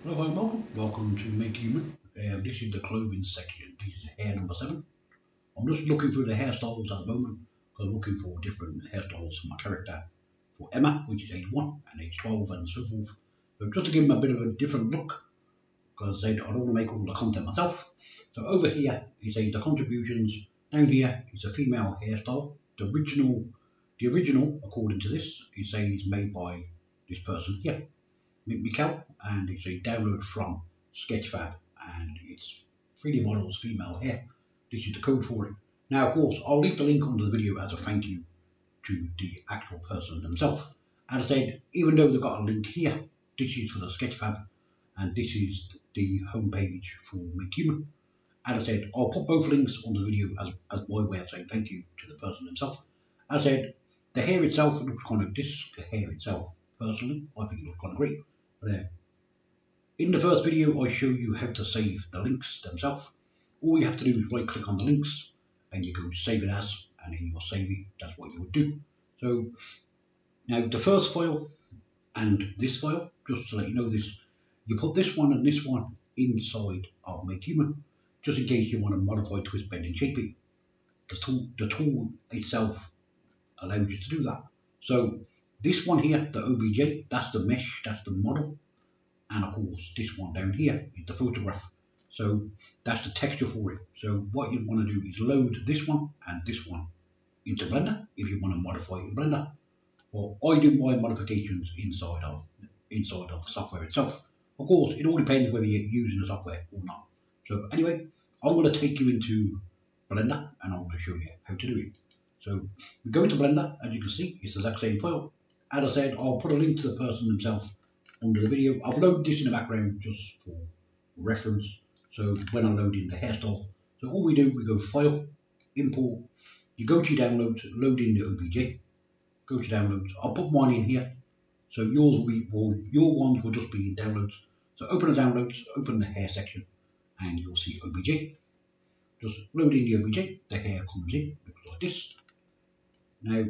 Hello and welcome to makehuman. This is the clothing section. This is hair number 7. I'm just looking through the hairstyles at the moment because I'm looking for different hairstyles for my character. For Emma, which is age 1 and age 12 and so forth. So just to give them a bit of a different look because I don't want to make all the content myself. So over here it says the contributions. Down here is a female hairstyle. The original according to this, it says made by this person here. Miccall, and it's a download from Sketchfab, and it's 3D models female hair. This is the code for it. Now, of course, I'll leave the link under the video as a thank you to the actual person themselves. As I said, even though they've got a link here, this is for the Sketchfab, and this is the homepage for makehuman. As I said, I'll put both links on the video as my way of saying thank you to the person themselves. As I said, the hair itself looks kind of this. The hair itself, personally, I think it looks kind of great. But in the first video, I show you how to save the links themselves. All you have to do is right click on the links and you go save it as, and then you'll save it. That's what you would do. So now the first file and this file, just to let you know this, you put this one and this one inside of makehuman, just in case you want to modify, twist, bend and shape it. The tool itself allows you to do that. So this one here, the OBJ, that's the mesh, that's the model. And of course, this one down here is the photograph. So that's the texture for it. So what you want to do is load this one and this one into Blender if you want to modify it in Blender. Or I do my modifications inside of the software itself. Of course, it all depends whether you're using the software or not. So anyway, I'm going to take you into Blender and I'm going to show you how to do it. So we go into Blender, as you can see, it's the exact same file. As I said, I'll put a link to the person themselves under the video. I've loaded this in the background just for reference. So when I load in the hairstyle, so all we do, we go File, Import, you go to your downloads, load in the OBJ, go to downloads. I'll put mine in here. So yours will be, well, your ones will just be in downloads. So open the downloads, open the hair section, and you'll see OBJ. Just load in the OBJ, the hair comes in, looks like this. Now,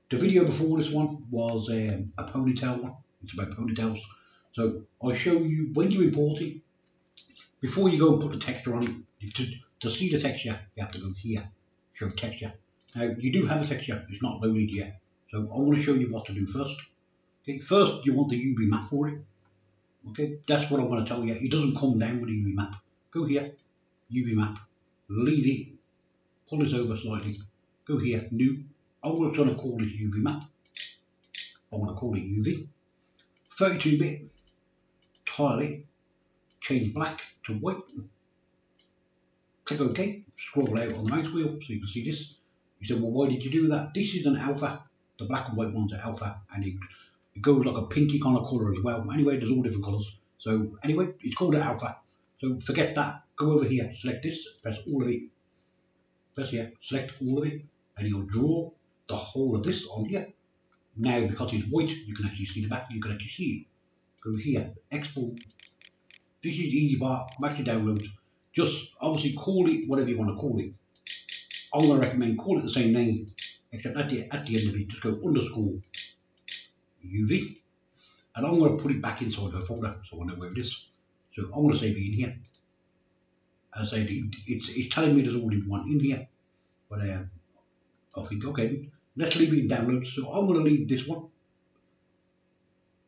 the video before this one was a ponytail one. It's about ponytails. So I'll show you when you import it. Before you go and put the texture on it, to see the texture, you have to go here, show texture. Now, you do have a texture, it's not loaded yet. So I want to show you what to do first. Okay, first you want the UV map for it. Okay, that's what I'm going to tell you. It doesn't come down with a UV map. Go here, UV map, leave it, pull this over slightly, go here, new. I'm going to call this UV map. I want to call it UV. 32-bit, tile it, change black to white, click OK, scroll out on the mouse wheel so you can see this. You say, well, why did you do that? This is an alpha, the black and white ones are alpha, and it goes like a pinky kind of colour as well. Anyway, there's all different colours. So anyway, it's called an alpha. So forget that, go over here, select this, press all of it, press here, select all of it, and you'll draw the whole of this on here. Now, because it's white, you can actually see the back, you can actually see it. Go here, export. This is easy part, back to downloads. Just obviously call it whatever you want to call it. I'm going to recommend call it the same name, except at the end of it, just go underscore UV. And I'm going to put it back inside the folder so I know where it is. So I'm going to save it in here. As I said, it's telling me there's already one in here. But I think, okay, let's leave it in downloads. So I'm going to leave this one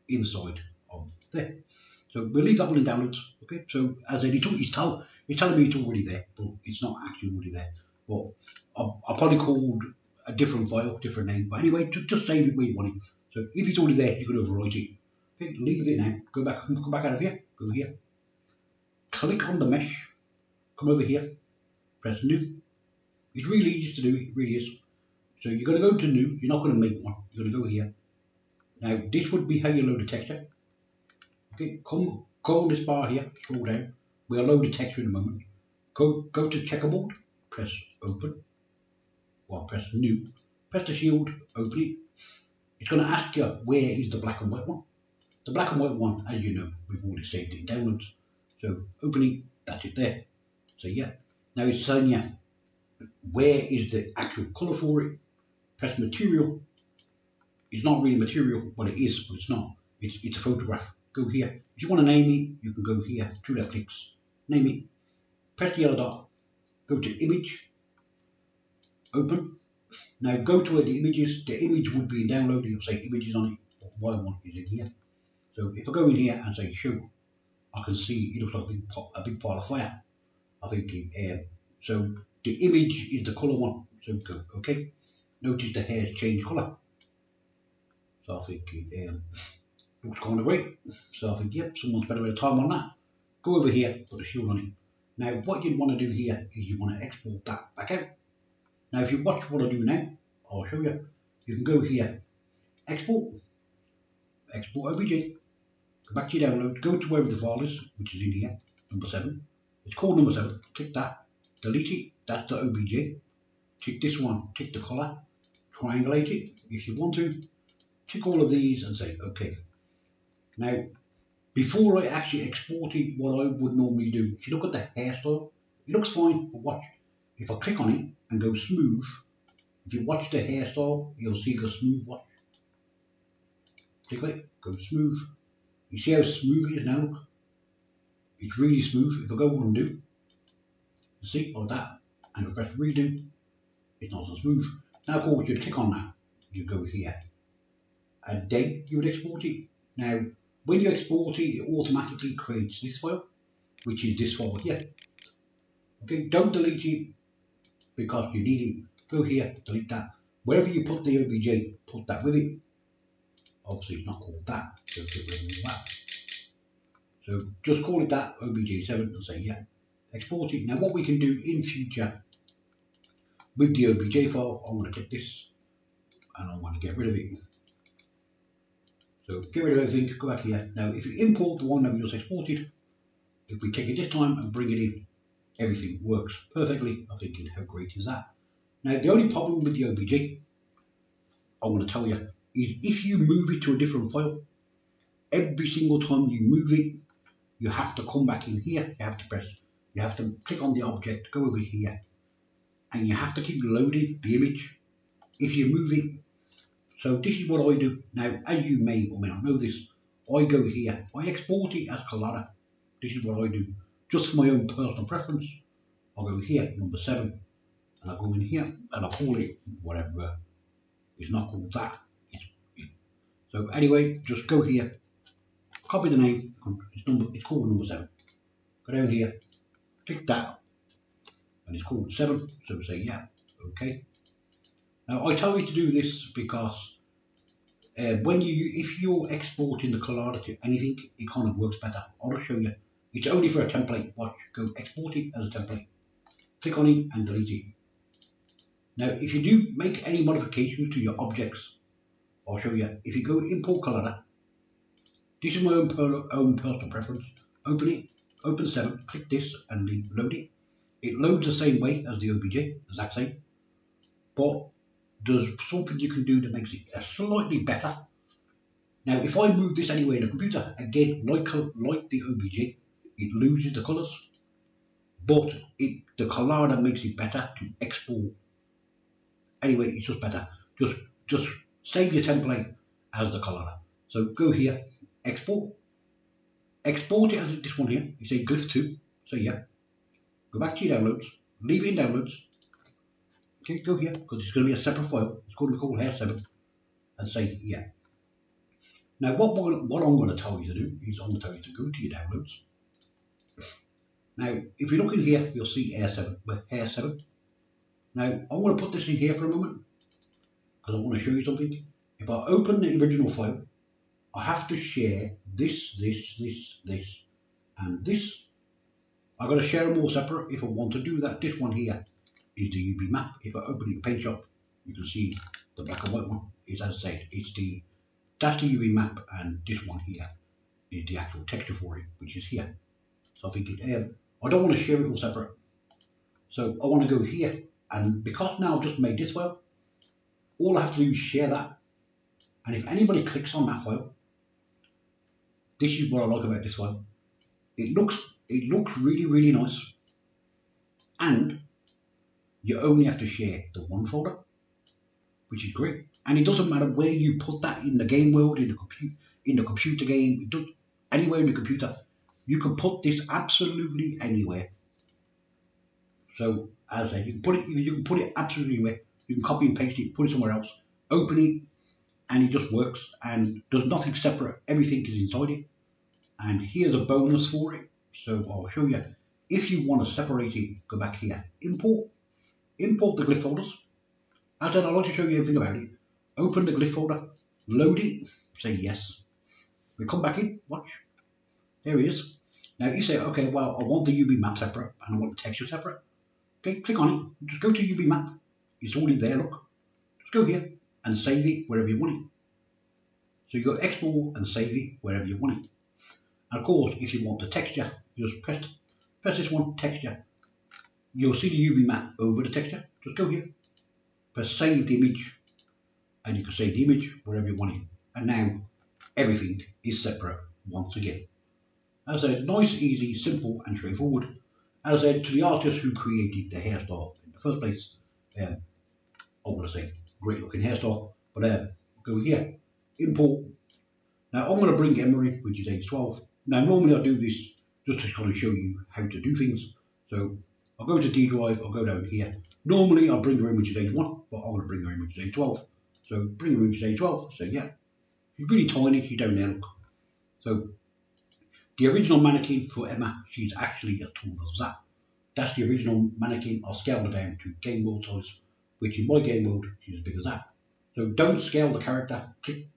inside of there. So we'll leave that one in downloads. Okay. So as I said, it's telling me it's already there, but it's not actually already there. But I probably called a different file, different name. But anyway, just save it where you want it. So if it's already there, you can overwrite it. Okay, leave it now. Come back out of here. Go here. Click on the mesh. Come over here. Press new. It's really easy to do. It really is. So you're going to go to new. You're not going to make one. You're going to go here. Now this would be how you load the texture. Okay, go on this bar here. Scroll down. We'll load the texture in a moment. Go to checkerboard. Press open. Well, press new. Press the shield. Open it. It's going to ask you where is the black and white one. The black and white one, as you know, we've already saved it in downloads. So open it. That's it there. So yeah. Now it's telling you where is the actual colour for it. Press material. It's not really material, well it is, but it's not. It's a photograph. go here. If you want to name it, you can go here, 2 left clicks, name it, press the yellow dot, go to image, open. Now go to where the image is. The image would be in download, you'll say images on it, but my one is in here. So if I go in here and say show, I can see it looks like a big pile of fire. I think so the image is the colour one. So go okay. Notice the hair's changed colour. So I think it looks kind of great. So I think yep, someone spent a bit of time on that. Go over here, put a shield on it. Now what you want to do here is you want to export that back out. Now if you watch what I do now, I'll show you. You can go here, export, export OBJ, go back to your download, go to wherever the file is, which is in here, number 7. It's called number 7, click that, delete it, that's the OBJ. Tick this one, tick the colour, triangulate it if you want to, tick all of these and say okay. Now before I actually export it, what I would normally do, if you look at the hairstyle, it looks fine, but watch. If I click on it and go smooth, if you watch the hairstyle, you'll see it go smooth, watch. Click it, go smooth. You see how smooth it is now? Look. It's really smooth. If I go undo, you see, like that, and I press redo, it's not so smooth. Now of course you click on that, you go here, and then you would export it. Now when you export it, it automatically creates this file, which is this file here. Okay, don't delete it because you need it. Go here, delete that. Wherever you put the OBJ, put that with it. Obviously it's not called that, so get rid of that. So just call it that, OBJ7, and say yeah, export it. Now what we can do in future with the OBJ file, I want to click this, and I want to get rid of it. So get rid of everything, go back here. Now if you import the one that we just exported, if we take it this time and bring it in, everything works perfectly. I think how great is that? Now the only problem with the OBJ, I want to tell you, is if you move it to a different file, every single time you move it, you have to come back in here, you have to click on the object, go over here, and you have to keep loading the image if you move it. So this is what I do. Now, as you may or may not know this, I go here, I export it as Colada. This is what I do, just for my own personal preference. I'll go here, number 7, and I'll go in here, and I'll call it whatever. It's not called that. So anyway, just go here, copy the name, it's called number 7. Go down here, click that, and it's called 7, so we say yeah, okay. Now I tell you to do this because if you're exporting the Colada to anything, it kind of works better. I'll show you. It's only for a template. Watch, go export it as a template. Click on it and delete it. Now if you do make any modifications to your objects, I'll show you. If you go import Colada, this is my own personal preference. Open it, open 7, click this and load it. It loads the same way as the OBJ, exact same. But there's something you can do that makes it slightly better. Now if I move this anywhere in the computer, again, like the OBJ, it loses the colours. But the Colada makes it better to export. Anyway, it's just better. Just save your template as the Colada. So go here, export it as this one here. You say glyph 2, so yeah. Go back to your downloads, leave it in downloads. Okay, go here, because it's going to be a separate file. It's going to be called hair7, and say yeah. Now what I'm going to tell you to do is I'm going to tell you to go to your downloads. Now if you look in here, you'll see hair7. Now I'm going to put this in here for a moment, because I want to show you something. If I open the original file, I have to share this, and this. I've got to share them all separate if I want to do that. This one here is the UV map. If I open the paint shop, you can see the black and white one. It's, as I said, that's the UV map, and this one here is the actual texture for it, which is here. So I think I don't want to share it all separate. So I want to go here, and because now I've just made this file, all I have to do is share that. And if anybody clicks on that file, this is what I like about this file. It looks really, really nice, and you only have to share the one folder, which is great. And it doesn't matter where you put that in the game world, in the computer game. anywhere in your computer. You can put this absolutely anywhere. So as I said, you can put it absolutely anywhere. You can copy and paste it, put it somewhere else, open it, and it just works and does nothing separate. Everything is inside it. And here's a bonus for it. So I'll show you. If you want to separate it, go back here, import the glyph folders. As I said, I'd like to show you everything about it. Open the glyph folder, load it, say yes. We come back in, watch. There it is. Now you say, okay, well, I want the UV map separate and I want the texture separate. Okay, click on it. Just go to UV map. It's already there, look. Just go here and save it wherever you want it. So you go export and save it wherever you want it. And of course, if you want the texture, you just press this one, texture. You'll see the UV map over the texture. Just go here, press save the image, and you can save the image wherever you want it. And now everything is separate once again. As I said, nice, easy, simple, and straightforward. As I said, to the artist who created the hairstyle in the first place, I want to say great looking hairstyle. But go here, import. Now I'm going to bring Emma in, which is age 12. Now normally I do this just to kind of show you how to do things. So I'll go to D drive, I'll go down here. Normally I'll bring her in when she's age 1, but I'm going to bring her in when she's age 12. So bring her in when she's age 12. So yeah, she's really tiny, she's down there, look. So the original mannequin for Emma, she's actually as tall as that. That's the original mannequin. I'll scale her down to game world size, which in my game world, she's as big as that. So don't scale the character. Click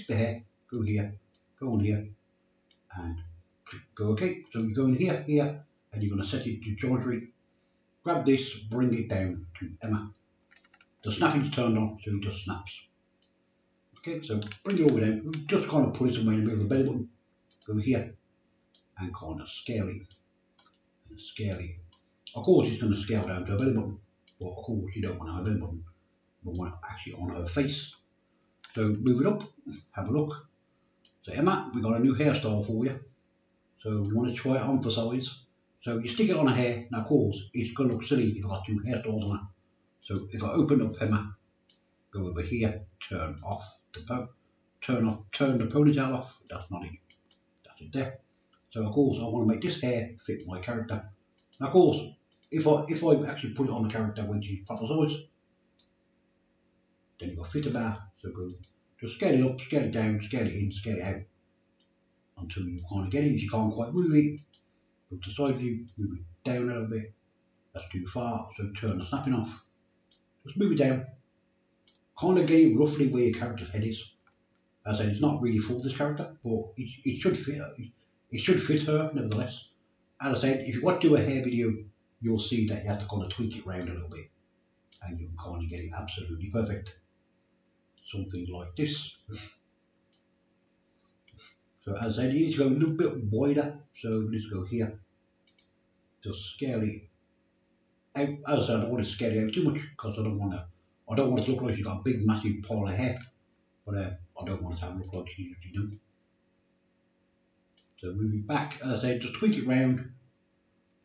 the hair. Go here. Go on here. And click go OK. So you go in here, and you're going to set it to geometry. Grab this, bring it down to Emma. The snapping's turned on, so it just snaps. Okay, so bring it all the way down. Just kind of put it somewhere in the middle of the belly button. Go here and kind of scale it. And scale it. Of course, it's going to scale down to her belly button, but of course, you don't want her belly button. You want it actually on her face. So move it up, have a look. So Emma, we got a new hairstyle for you. So you want to try it on for size. So you stick it on her hair. Now, of course, it's going to look silly if I've got 2 hairstyles on her. So if I open up Emma, go over here, turn the ponytail off. That's not it. That's it there. So of course, I want to make this hair fit my character. Now, of course, if I actually put it on the character when she's proper size, then you've got fit bar. So go just scale it up, scale it down, scale it in, scale it out until you kind of get it. If you can't quite move it, go to the side view, move it down a little bit. That's too far, so turn the snapping off. Just move it down. Kind of get it roughly where your character's head is. As I said, it's not really for this character, but it should fit her. It should fit her nevertheless. As I said, if you want to do a hair video, you'll see that you have to kind of tweak it around a little bit, and you can kind of get it absolutely perfect. Something like this. So as I said, you need to go a little bit wider. So let's go here. Just scale it out. As I said, I don't want to scale it out too much because I don't want it to look like you've got a big massive pile of hair. But I don't want it to look like she usually do. So move it back, as I said, just tweak it round,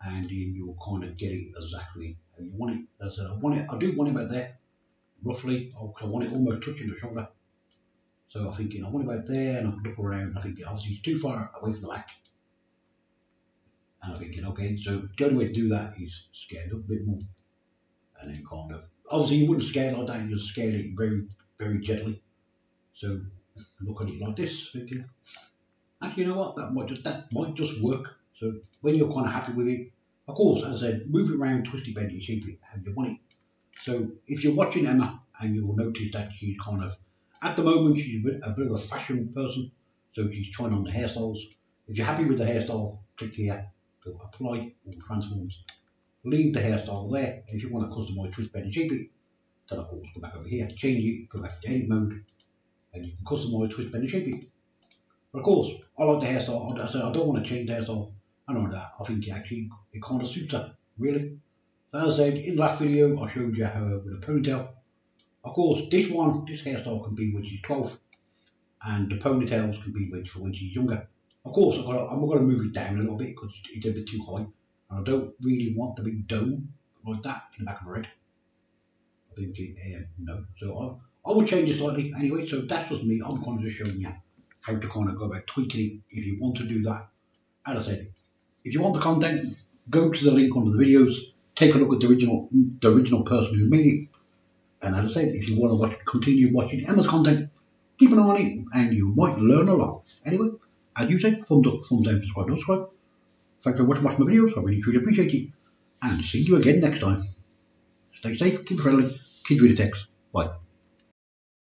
and then you'll kind of get it exactly how you want it. As I said, I do want it about there, roughly. I want it almost touching the shoulder. So I'm thinking, I want it about there, and I look around, I think obviously it's too far away from the back. And I'm thinking, okay, so the only way to do that is scale it up a bit more. And then kind of, obviously you wouldn't scale like that, you just scale it very, very gently. So look at it like this, thinking, actually, you know what, that might just work. So when you're kind of happy with it, of course, as I said, move it around, twist it, bend it, shape it how you want it. So if you're watching Emma, and you will notice that she's kind of, at the moment, she's a bit of a fashion person, so she's trying on the hairstyles. If you're happy with the hairstyle, click here, go apply all transforms, leave the hairstyle there. And if you want to customize, twist, bend, and shape it, then of course go back over here, change it, go back to edit mode, and you can customize, twist, bend, and shape it. But of course, I like the hairstyle. I don't want to change the hairstyle. I know that. I think it kind of suits her, really. So as I said, in the last video, I showed you her with a ponytail. Of course, this hairstyle can be when she's 12, and the ponytails can be for when she's younger. Of course, I'm going to move it down a little bit because it's a bit too high, and I don't really want the big dome like that in the back of her head. I think no. So I will change it slightly anyway. So that's just me. I'm kind of just showing you how to kind of go about tweaking it if you want to do that. As I said, if you want the content, go to the link under the videos, take a look at the original person who made it. And as I said, if you want to continue watching Emma's content, keep an eye on it and you might learn a lot. Anyway, as you said, thumbs up, thumbs down, subscribe, don't subscribe. Thanks for watching my videos, I really truly appreciate it. And see you again next time. Stay safe, keep it friendly, kids read the text. Bye.